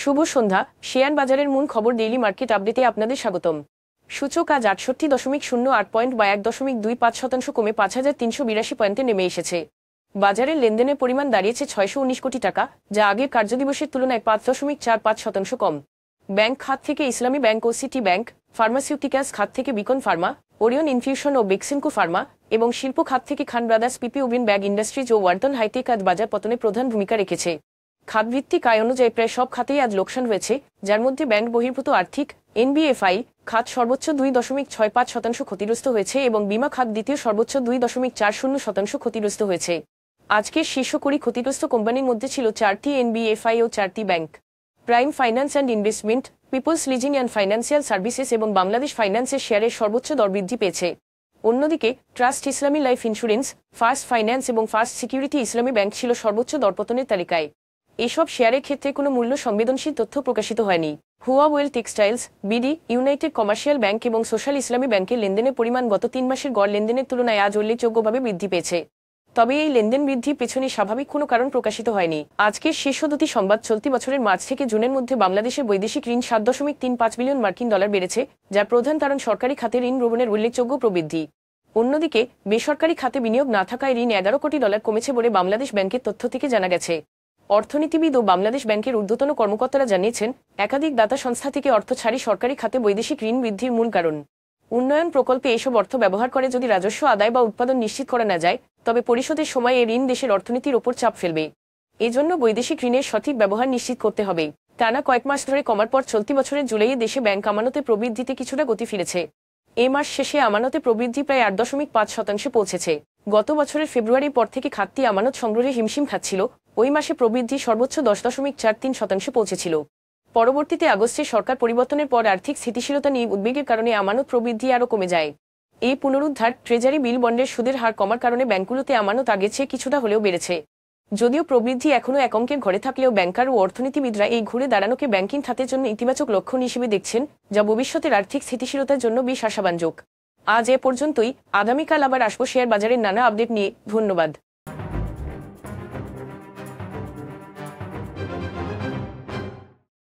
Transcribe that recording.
শুভ সন্ধ্যা। Share বাজারের মূল খবর ডেইলি মার্কেট আপডেটে আপনাদের স্বাগতম। সূচক আজ 68.08 পয়েন্ট বা 1.25% কমে 5,382 পয়েন্টে নেমে এসেছে। বাজারের লেনদেনের পরিমাণ দাঁড়িয়েছে 619 কোটি টাকা, যা আগের কার্যদিবসের তুলনায় 5.45% কম। ব্যাংক খাত থেকে ইসলামী ব্যাংক ও সিটি ব্যাংক, ফার্মাসিউটিক্যালস খাত থেকে বিকন ফার্মা, ওরিয়ন ইনফিউশন ও বেক্সিমকো ফার্মা এবং শিল্প খাত থেকে খান ব্রাদার্স, পিপি উবিন ব্যাগ ইন্ডাস্ট্রিজ ও ওয়ালটন হাইটেক আজ বাজার পতনে প্রধান ভূমিকা রেখেছে। খাতভিত্তিক আয় অনুযায়ী প্রায় সব খাতেই আজ লোকসান হয়েছে, যার মধ্যে ব্যাংক বহির্ভূত আর্থিক এনবিএফআই খাত সর্বোচ্চ 2.65% ক্ষতিগ্রস্ত হয়েছে এবং বীমা খাত দ্বিতীয় সর্বোচ্চ 2.40% ক্ষতিগ্রস্ত হয়েছে। আজকের শীর্ষ 20 ক্ষতিগ্রস্ত কোম্পানির মধ্যে ছিল 4টি এনবিএফআই ও 4টি bank. Prime finance and investment, peoples leasing and financial services এবং বাংলাদেশ ফাইন্যান্সের শেয়ারের সর্বোচ্চ দর বৃদ্ধি পেয়েছে। অন্যদিকে ট্রাস্ট ইসলামী লাইফ ইন্স্যুরেন্স, ফার্স্ট ফাইন্যান্স এবং ফার্স্ট সিকিউরিটি ইসলামী ব্যাংক ছিল সর্বোচ্চ দরপতনের তালিকায়। এসব শেয়ারের ক্ষেত্রে কোনো মূল্য সংবেদনশীল তথ্য প্রকাশিত হয়নি। হুয়াওয়েল Textiles, BD, United Commercial Bank এবং সোশ্যাল ইসলামী ব্যাংকের লেনদেনের পরিমাণ গত 3 মাসের গড় লেনদেনের তুলনায় আজ উল্লেখযোগ্যভাবে বৃদ্ধি পেয়েছে। তবে এই লেনদেন বৃদ্ধির পেছনে স্বাভাবিক কোনো কারণ প্রকাশিত হয়নি। আজকের শীর্ষ দুটি সংবাদ চলতি বছরের মার্চ থেকে জুনের মধ্যে বাংলাদেশের বৈদেশিক ঋণ 7.35 বিলিয়ন মার্কিন ডলার বেড়েছে, যার প্রধান কারণ সরকারি খাতে ঋণ গ্রহণের উল্লেখযোগ্য প্রবৃদ্ধি। অন্যদিকে বেসরকারি খাতে বিনিয়োগ না থাকায় ঋণ 11 কোটি ডলার কমেছে বলে বাংলাদেশ ব্যাংকের তথ্য থেকে জানা গেছে। অর্থনীতিবিদ ও বাংলাদেশ ব্যাংকের ঊর্ধ্বতন কর্মকর্তারা জানিয়েছেন, একাধিক দাতা সংস্থা থেকে অর্থ ছাড়ি সরকারি খাতে বৈদেশিক ঋণ বৃদ্ধির মূল কারণ। উন্নয়ন প্রকল্পে এসব অর্থ ব্যবহার করে যদি রাজস্ব আদায় বা উৎপাদন নিশ্চিত করা না যায়, তবে পরিশোধের সময় এই ঋণ দেশের অর্থনীতির ওপর চাপ ফেলবে। এজন্য বৈদেশিক ঋণের সঠিক ব্যবহার নিশ্চিত করতে হবে। টানা কয়েক মাস ধরে কমার পর চলতি বছরের জুলাইয়ে দেশে ব্যাংক আমানতে প্রবৃদ্ধিতে কিছুটা গতি ফিরেছে। এ মাস শেষে আমানতে প্রবৃদ্ধি প্রায় 8.5% পৌঁছেছে। গত বছরের ফেব্রুয়ারির পর থেকে খাতটি আমানত সংগ্রহে হিমশিম খাচ্ছিল। ওই মাসে প্রবৃদ্ধি সর্বোচ্চ 10.43% পৌঁছেছিল। পরবর্তীতে আগস্টে সরকার পরিবর্তনের পর আর্থিক স্থিতিশীলতা নিয়ে উদ্বেগের কারণে আমানত প্রবৃদ্ধি আরও কমে যায়। এই পুনরুদ্ধার ট্রেজারি বিল বন্ডের সুদের হার কমার কারণে ব্যাংকগুলোতে আমানত আগের চেয়ে কিছুটা হলেও বেড়েছে। যদিও প্রবৃদ্ধি এখনও এক অঙ্কের ঘরে থাকলেও ব্যাংকার ও অর্থনীতিবিদরা এই ঘুরে দাঁড়ানোকে ব্যাংকিং খাতের জন্য ইতিবাচক লক্ষণ হিসেবে দেখছেন, যা ভবিষ্যতের আর্থিক স্থিতিশীলতার জন্য বেশ আশাব্যঞ্জক। আজ এ পর্যন্তই। আগামীকাল আবার আসবো শেয়ার বাজারের নানা আপডেট নিয়ে। ধন্যবাদ।